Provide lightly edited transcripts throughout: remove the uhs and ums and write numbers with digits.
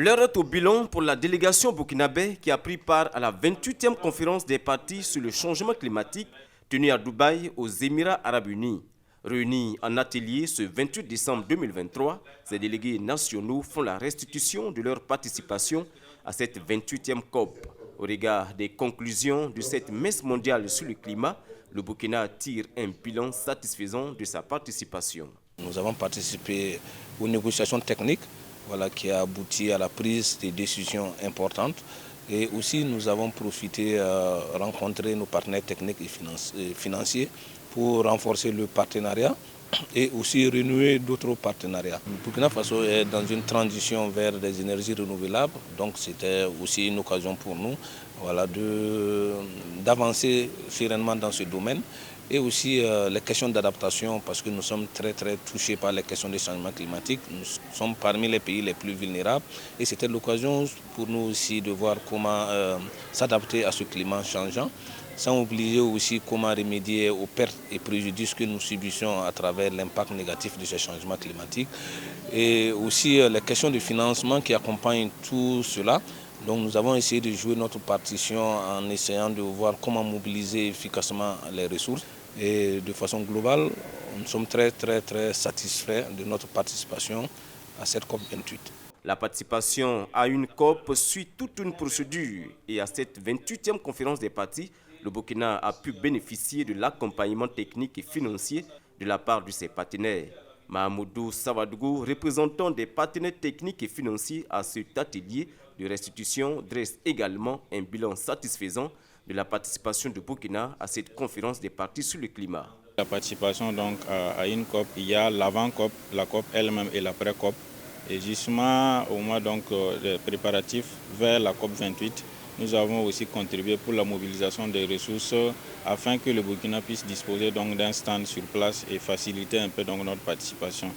L'heure est au bilan pour la délégation burkinabé qui a pris part à la 28e conférence des partis sur le changement climatique tenue à Dubaï aux Émirats arabes unis. Réunis en atelier ce 28 décembre 2023, ces délégués nationaux font la restitution de leur participation à cette 28e COP. Au regard des conclusions de cette messe mondiale sur le climat, le Burkina tire un bilan satisfaisant de sa participation. Nous avons participé aux négociations techniques qui a abouti à la prise de décisions importantes. Et aussi, nous avons profité à rencontrer nos partenaires techniques et financiers pour renforcer le partenariat et aussi renouer d'autres partenariats. Le Burkina Faso est dans une transition vers des énergies renouvelables, donc c'était aussi une occasion pour nous d'avancer sereinement dans ce domaine. Et aussi les questions d'adaptation, parce que nous sommes très touchés par les questions des changements climatiques. Nous sommes parmi les pays les plus vulnérables et c'était l'occasion pour nous aussi de voir comment s'adapter à ce climat changeant, sans oublier aussi comment remédier aux pertes et préjudices que nous subissons à travers l'impact négatif de ces changements climatiques. Et aussi les questions de financement qui accompagnent tout cela. Donc nous avons essayé de jouer notre partition en essayant de voir comment mobiliser efficacement les ressources. Et de façon globale, nous sommes très satisfaits de notre participation à cette COP28. La participation à une COP suit toute une procédure et à cette 28e conférence des partis, le Burkina a pu bénéficier de l'accompagnement technique et financier de la part de ses partenaires. Mahamoudou Savadougou, représentant des partenaires techniques et financiers à cet atelier de restitution, dresse également un bilan satisfaisant de la participation du Burkina à cette conférence des partis sur le climat. La participation donc à une COP, il y a l'avant-COP, la COP elle-même et l'après-COP. Et justement au mois des préparatifs vers la COP 28, nous avons aussi contribué pour la mobilisation des ressources afin que le Burkina puisse disposer d'un stand sur place et faciliter un peu notre participation.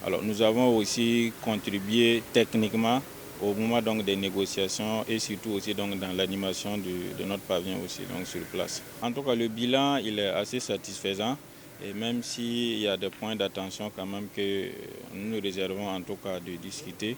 Alors nous avons aussi contribué techniquement au moment des négociations et surtout aussi dans l'animation de notre pavillon aussi sur place. En tout cas, le bilan il est assez satisfaisant et même s'il y a des points d'attention quand même que nous réservons en tout cas de discuter,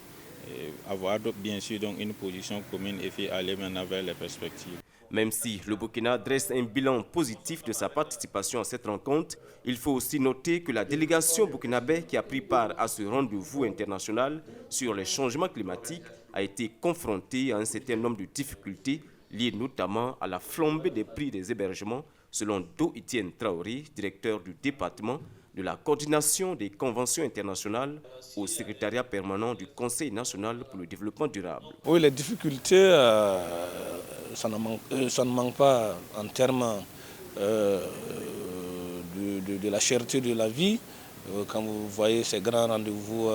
et avoir bien sûr une position commune et puis aller maintenant vers les perspectives. Même si le Burkina dresse un bilan positif de sa participation à cette rencontre, il faut aussi noter que la délégation burkinabé qui a pris part à ce rendez-vous international sur les changements climatiques a été confrontée à un certain nombre de difficultés liées notamment à la flambée des prix des hébergements, selon Do Etienne Traoré, directeur du département de la coordination des conventions internationales au secrétariat permanent du Conseil national pour le développement durable. Oui, les difficultés, ça ne manque pas en termes de la cherté de la vie. Quand vous voyez ces grands rendez-vous,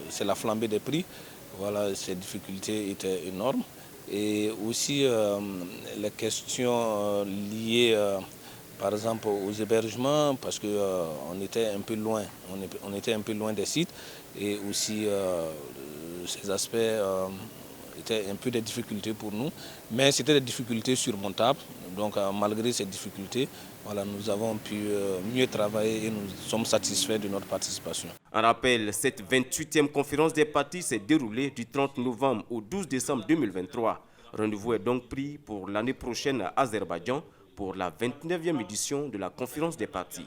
c'est la flambée des prix. Ces difficultés étaient énormes. Et aussi les questions liées par exemple aux hébergements, parce qu'on était un peu loin, on était un peu loin des sites, et aussi ces aspects étaient un peu des difficultés pour nous, mais c'était des difficultés surmontables. Donc malgré ces difficultés, nous avons pu mieux travailler et nous sommes satisfaits de notre participation. En rappel, cette 28e conférence des partis s'est déroulée du 30 novembre au 12 décembre 2023. Rendez-vous est donc pris pour l'année prochaine à Azerbaïdjan pour la 29e édition de la conférence des partis.